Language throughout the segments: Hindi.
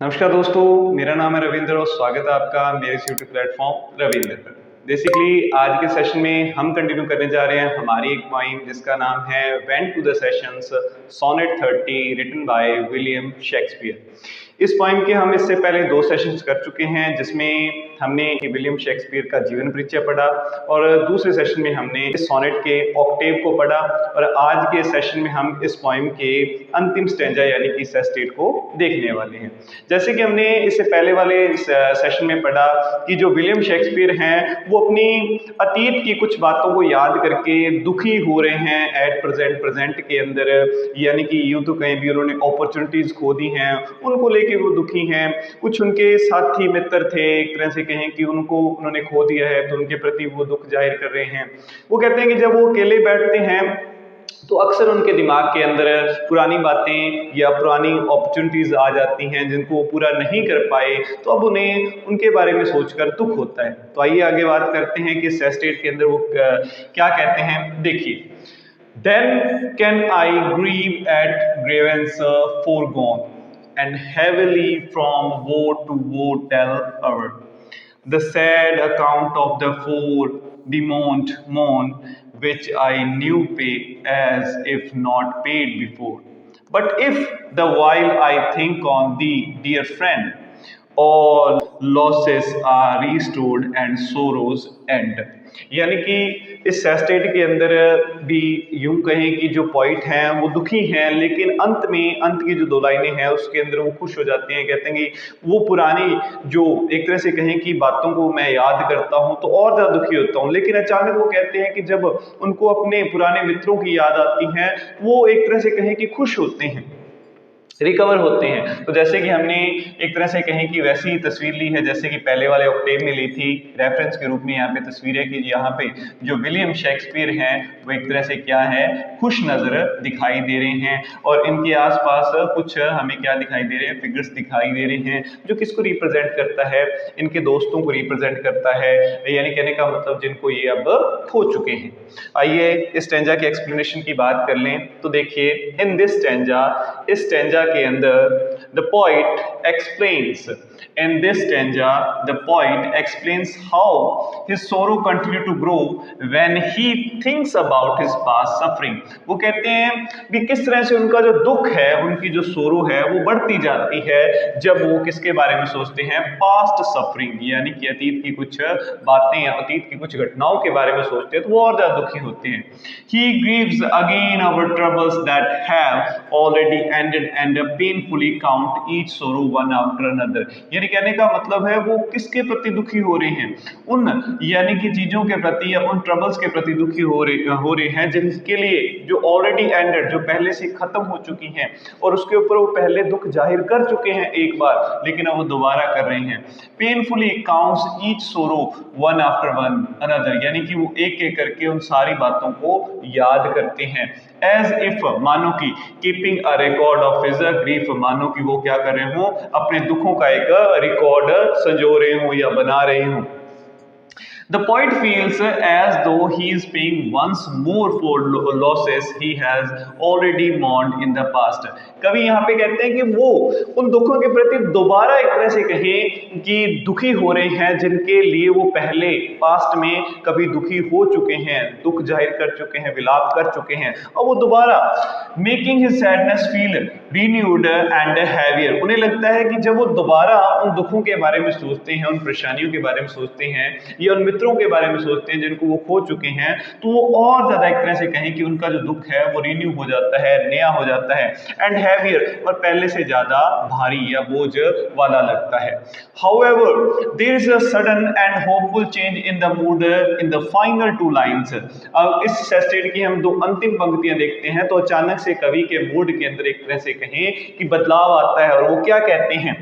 नमस्कार दोस्तों, मेरा नाम है रविंद्र और स्वागत है आपका मेरे इस यूट्यूब प्लेटफॉर्म रविंद्र पर। बेसिकली आज के सेशन में हम कंटिन्यू करने जा रहे हैं हमारी एक पोइम जिसका नाम है went to the sessions sonnet 30 written by William Shakespeare. इस पोइम के हम इससे पहले 2 सेशंस कर चुके हैं जिसमें हमने विलियम शेक्सपियर का जीवन परिचय पढ़ा और दूसरे सेशन में हमने इस सोनेट के ऑक्टेव को पढ़ा और आज के सेशन में हम इस पोइम के अंतिम स्टैंजा यानी कि सेस्टेट को देखने वाले हैं। जैसे कि हमने इससे पहले वाले सेशन में पढ़ा कि जो विलियम शेक्सपियर हैं वो अपनी अतीत की कुछ बातों को याद करके दुखी हो रहे हैं एट प्रेजेंट के अंदर, यानी कि यूं तो कहीं भी उन्होंने अपॉर्चुनिटीज खो दी हैं, उनको लेके वो दुखी हैं। कुछ उनके साथी मित्र थे, एक तरह से कहें कि उनको उन्होंने खो दिया है तो उनके प्रति वो दुख जाहिर कर रहे हैं। वो कहते हैं कि जब वो अकेले बैठते हैं तो अक्सर उनके दिमाग के अंदर पुरानी बातें या पुरानी अपॉर्चुनिटीज आ जाती हैं जिनको वो पूरा नहीं कर पाए, तो अब उन्हें उनके बारे में सोचकर दुख होता है। तो आइए आगे बात करते हैं कि सेस्टेट के अंदर वो क्या कहते हैं। देखिए, then can I grieve at grievances foregone and heavily from woe to woe tell ever the sad account of the forebemoaned moan, which I knew pay as if not paid before. But if the while I think on thee, dear friend, all losses are restored and sorrows end। यानी कि इस सेस्टेट के अंदर भी यूं कहें कि जो पॉइंट हैं वो दुखी हैं, लेकिन अंत की जो 2 लाइनें हैं उसके अंदर वो खुश हो जाते हैं। कहते हैं कि वो पुरानी जो एक तरह से कहें कि बातों को मैं याद करता हूं तो और ज़्यादा दुखी होता हूं, लेकिन अचानक वो कहते हैं कि जब उनको अपने पुराने मित्रों की याद आती है वो एक तरह से कहें कि खुश होते हैं, रिकवर होते हैं। तो जैसे कि हमने एक तरह से कहें कि वैसी ही तस्वीर ली है जैसे कि पहले वाले ऑक्टेव में ली थी, रेफरेंस के रूप में यहाँ पे तस्वीर है कि यहाँ पे जो विलियम शेक्सपियर हैं वो एक तरह से क्या है, खुश नजर दिखाई दे रहे हैं और इनके आसपास कुछ हमें क्या दिखाई दे रहे हैं, फिगर्स दिखाई दे रहे हैं जो किसको रिप्रेजेंट करता है, इनके दोस्तों को रिप्रेजेंट करता है, यानी कहने का मतलब जिनको ये अब खो चुके हैं। आइए इस स्टैंजा की एक्सप्लेनेशन की बात कर लें। तो देखिए, इन दिस स्टैंजा, इस स्टैंजा के अंदर the poet explains, in this stanza the poet explains how his sorrow continue to grow when he thinks about his past suffering। वो कहते हैं कि किस तरह से उनका जो दुख है, उनकी जो सोरो है वो बढ़ती जाती है जब वो किसके बारे में सोचते हैं, पास्ट सफरिंग, यानी कि अतीत की कुछ बातें या अतीत की कुछ घटनाओं के बारे में सोचते हैं तो वो और ज्यादा दुखी होते हैं। He grieves again our troubles that have already ended and painfully count each sorrow one after another। यानी कहने का मतलब है वो किसके प्रति दुखी हो रहे हैं, उन यानी कि चीजों के प्रति या उन ट्रबल्स के प्रति दुखी हो रहे हैं जिनके लिए जो ऑलरेडी एंडेड, जो पहले से खत्म हो चुकी हैं और उसके ऊपर वो पहले दुख जाहिर कर चुके हैं एक बार, लेकिन अब वो दोबारा कर रहे हैं। पेनफुली काउंट्स ईच सोरो वन आफ्टर वन अनदर, यानी कि वो एक एक करके उन सारी बातों को याद करते हैं। एज इफ, मानो कि keeping a record of his grief, मानो कि वो क्या कर रहे हो, अपने दुखों का एक रिकॉर्ड संजो रहे हो या बना रहे हो। The poet feels as though he is paying once more for losses he has already mourned in the past। कवि यहाँ पे कहते हैं कि वो उन दुखों के प्रति दोबारा एक तरह से कहें कि दुखी हो रहे हैं जिनके लिए वो पहले पास्ट में कभी दुखी हो चुके हैं, दुख जाहिर कर चुके हैं, विलाप कर चुके हैं, और वो दोबारा making his sadness feel renewed and heavier. उन्हें लगता है कि जब वो दोबारा उन दुखों के बारे में सोचते हैं, उन परेशानियों के बारे में सोचते हैं या उन मित्रों के बारे में सोचते हैं जिनको वो खो चुके हैं, तो वो और ज्यादा एक तरह से कहें कि उनका जो दुख है वो रिन्यू हो जाता है, नया हो जाता है, एंड हैवियर, और पहले से ज्यादा भारी या बोझ वाला लगता है। However, there is a sudden and hopeful change in the mood in the final 2 lines। अब इस सेस्टेट की हम 2 अंतिम पंक्तियां देखते हैं तो अचानक से कवि के मूड के अंदर एक तरह से कहें कि बदलाव आता है और वो क्या कहते हैं।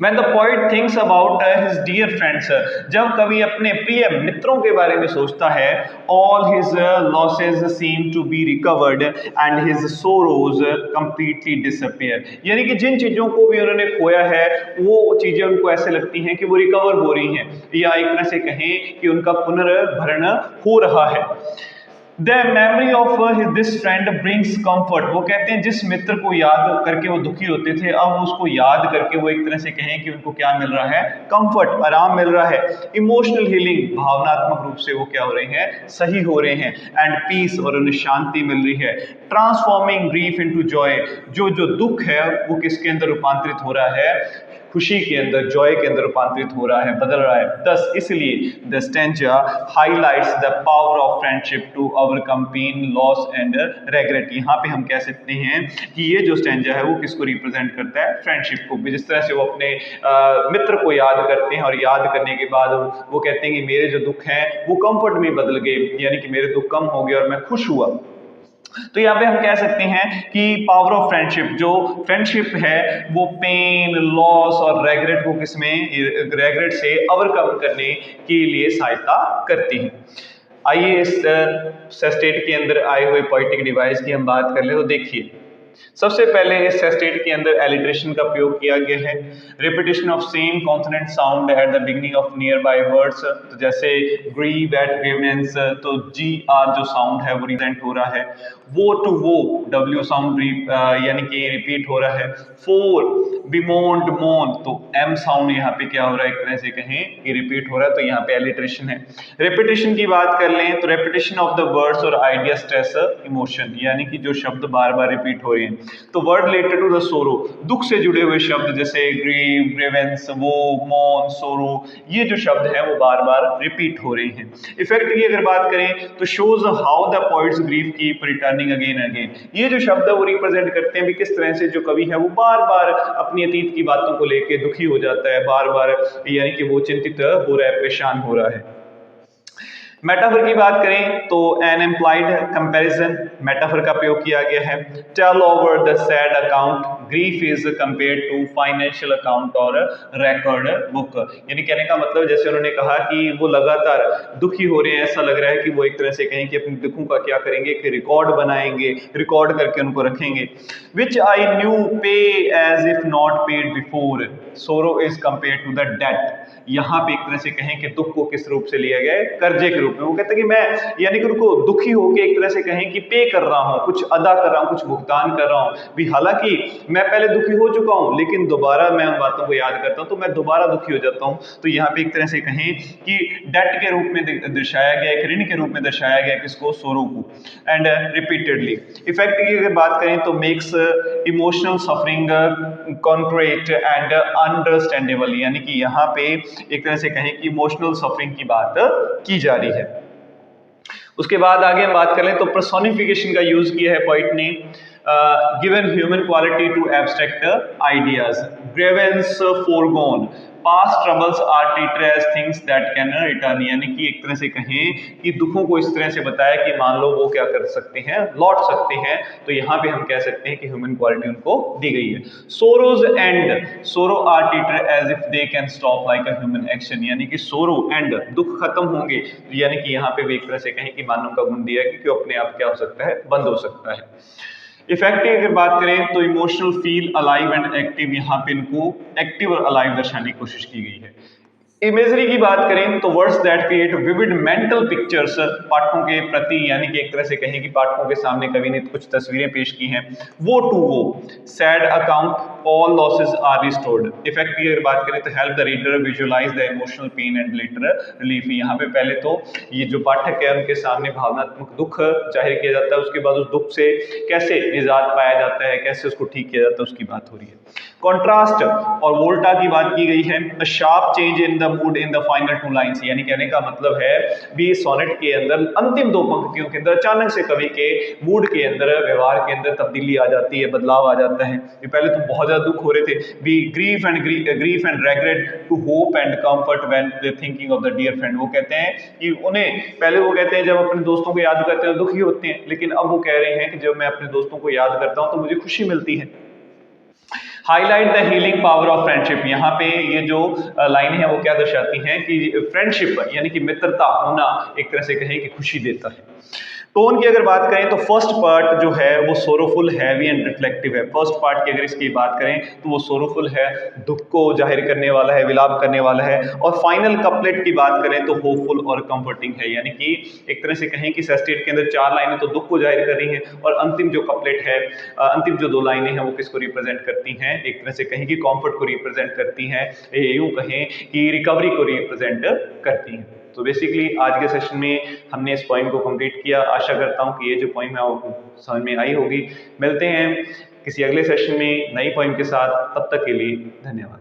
When the poet thinks about his dear friends, जब कवि अपने प्रिय मित्रों के बारे में सोचता है, all his losses seem to be recovered and his sorrows completely disappear। यानी कि जिन चीजों को भी उन्होंने खोया है वो चीजें उनको ऐसे लगती हैं कि वो रिकवर हो रही हैं या एक तरह से कहें कि उनका पुनर्भरण हो रहा है। The memory of this friend brings comfort, वो कहते हैं जिस मित्र को याद करके वो दुखी होते थे, अब उसको याद करके वो एक तरह से कहें कि उनको क्या मिल रहा है, कंफर्ट, आराम मिल रहा है। इमोशनल हीलिंग, भावनात्मक रूप से वो क्या हो रहे हैं, सही हो रहे हैं। एंड पीस, और उन्हें शांति मिल रही है। ट्रांसफॉर्मिंग ग्रीफ इनटू जॉय, जो जो दुख है वो किसके अंदर रूपांतरित हो रहा है, खुशी के अंदर, जॉय के अंदर रूपांतरित हो रहा है, बदल रहा है। दस इसलिए the stanza highlights the power of friendship to overcome pain, loss and regret. यहाँ पे हम कह सकते हैं कि ये जो स्टेंजा है वो किसको रिप्रेजेंट करता है, फ्रेंडशिप को। जिस तरह से वो अपने मित्र को याद करते हैं और याद करने के बाद वो कहते हैं कि मेरे जो दुख हैं वो कंफर्ट में बदल गए, यानी कि मेरे दुख कम हो गए और मैं खुश हुआ। तो यहाँ पे हम कह सकते हैं कि पावर ऑफ फ्रेंडशिप, जो फ्रेंडशिप है वो पेन, लॉस और रेग्रेट को किसमें, रेग्रेट से ओवरकम करने के लिए सहायता करती है। आइए इस सेस्टेट के अंदर आए हुए पोएटिक डिवाइस की हम बात कर ले। तो देखिए, सबसे पहले इस सेस्टेट के अंदर एलिट्रेशन का प्रयोग किया गया है। Repetition of same consonant sound at the beginning of near by words, तो जैसे ग्रीव एट ग्रीवेंस, तो जी आर जो साउंड है वो रिप्रेजेंट हो रहा है। वो टू वो, डब्ल्यू साउंड यानी कि रिपीट हो रहा है। फोर बिमोन्ड मोन, तो एम साउंड यहाँ पे क्या हो रहा है, एक तरह से कहें कि रिपीट हो रहा है, तो यहाँ पे एलिट्रेशन है। रिपीटेशन की बात कर लें तो रेपिटेशन ऑफ द वर्ड्स और आइडिया स्ट्रेस इमोशन, यानी कि जो शब्द बार बार रिपीट हो रहे हैं। तो वर्ड रिलेटेड टू द सोरो, दुख से जुड़े हुए शब्द जैसे ग्रीव, ग्रीवेंस, वो, मॉन, सोरो, ये जो शब्द हैं वो बार बार रिपीट हो रहे हैं। इफेक्ट की अगर बात करें तो shows how the poets grieve keep returning again again, ये जो शब्द है वो रिप्रेजेंट करते हैं भी किस तरह से जो कवि है वो बार बार अपनी अतीत की बातों को लेके दुखी हो जाता है, बार बार यानी कि वो चिंतित हो रहा है, परेशान हो रहा है। मेटाफर की बात करें तो एन एम्प्लाइड कंपैरिजन मेटाफर का प्रयोग किया गया है। Tell over the sad account, grief is compared to financial account और रिकॉर्ड बुक, यानी कहने का मतलब जैसे उन्होंने कहा कि वो लगातार दुखी हो रहे हैं, ऐसा लग रहा है कि वो एक तरह से कहें कि अपने दुखों का क्या करेंगे कि रिकॉर्ड बनाएंगे, रिकॉर्ड करके उनको रखेंगे। Which I new pay as if not paid before, sorrow is compared to the debt, यहाँ पे एक तरह से कहें कि दुख को किस रूप से लिया गया है, कर्जे के रूप में। वो कहते हैं कि मैं यानी कि उनको दुखी होकर एक तरह से कहें कि पे कर रहा हूँ, कुछ अदा कर रहा हूँ, कुछ भुगतान कर रहा हूँ भी, हालांकि मैं पहले दुखी हो चुका हूँ लेकिन दोबारा मैं उन बातों को याद करता हूँ तो मैं दोबारा दुखी हो जाता हूँ। तो यहाँ पे एक तरह से कहें कि डेट के रूप में दर्शाया गया, एक ऋण के रूप में दर्शाया गया किसको, सोरो को। एंड रिपीटेडली इफेक्ट की अगर बात करें तो makes emotional suffering concrete and understandable, यानी कि यहाँ पे एक तरह से कहें कि इमोशनल सफरिंग की बात की जा रही है। उसके बाद आगे हम बात करें तो पर्सोनिफिकेशन का यूज किया है पोइट ने। Given human quality to abstract ideas, grievances foregone, past troubles are treated as things that can return, यानी कि एक तरह से कहें कि दुखों को इस तरह से बताया कि मान लो वो क्या कर सकते हैं, लौट सकते हैं। तो यहाँ पे हम कह सकते हैं कि ह्यूमन क्वालिटी उनको दी गई है। Sorrows and, sorrow are treated as if they can stop like a human action, यानी कि सोरो एंड, दुख खत्म होंगे, यानी कि यहाँ पे भी एक तरह से कहें कि मानव का गुण दिया है कि अपने आप क्या हो सकता है, बंद हो सकता है। इफेक्ट की अगर बात करें तो emotional, feel, alive and active, यहाँ पे इनको एक्टिव और अलाइव दर्शाने की कोशिश की गई है। इमेजरी की बात करें तो words that create vivid mental pictures, पाठकों के प्रति, यानी कि एक तरह से कहें कि पाठकों के सामने कवि ने कुछ तस्वीरें पेश की हैं। Woe to woe, sad account, all losses are restored. Effect की अगर बात करें तो help the reader visualize the emotional pain and later relief. यहाँ पे पहले तो ये जो पाठक है उनके सामने भावनात्मक दुख जाहिर किया जाता है, उसके बाद उस दुख से कैसे निजात पाया जाता है, कैसे उसको ठीक किया जाता है, उसकी बात हो रही है। कॉन्ट्रास्ट और वोल्टा की बात की गई है। A sharp change in the mood in the final two lines, यानी कहने का मतलब है भी सोनेट के अंदर अंतिम दो पंक्तियों के अंदर अचानक से कवि के मूड के अंदर, व्यवहार के अंदर तब्दीली आ जाती है, बदलाव आ जाता है। ये पहले तो बहुत ज्यादा दुख हो रहे थे, be grief and regret to hope and comfort when they thinking of the dear friend. वो कहते हैं कि उन्हें पहले वो कहते हैं जब अपने दोस्तों को याद करते हैं दुखी होते हैं, लेकिन अब वो कह रहे हैं कि जब मैं अपने दोस्तों को याद करता हूं तो मुझे खुशी मिलती है। Highlight the healing power of friendship, यहाँ पे ये जो लाइन है वो क्या दर्शाती हैं कि फ्रेंडशिप यानी कि मित्रता होना एक तरह से कहें कि खुशी देता है। टोन की अगर बात करें तो फर्स्ट पार्ट जो है वो सोरोफुल, हैवी एंड रिफ्लेक्टिव है। फर्स्ट पार्ट की अगर इसकी बात करें तो वो सोरोफुल है, दुख को जाहिर करने वाला है, विलाप करने वाला है। और फाइनल कपलेट की बात करें तो होपफुल और कंफर्टिंग है, यानी कि एक तरह से कहें कि सेस्टेट के अंदर 4 लाइनें तो दुख को जाहिर कर रही हैं और अंतिम जो कपलेट है, अंतिम जो 2 लाइनें हैं वो किसको रिप्रेजेंट करती हैं, एक तरह से कहें कि कॉम्फर्ट को रिप्रेजेंट करती हैं, यूं कहें कि रिकवरी को रिप्रेजेंट करती हैं। तो बेसिकली आज के सेशन में हमने इस पॉइंट को कंप्लीट किया। आशा करता हूँ कि ये जो पॉइंट है आपको समझ में आई होगी। मिलते हैं किसी अगले सेशन में नई पॉइंट के साथ, तब तक के लिए धन्यवाद।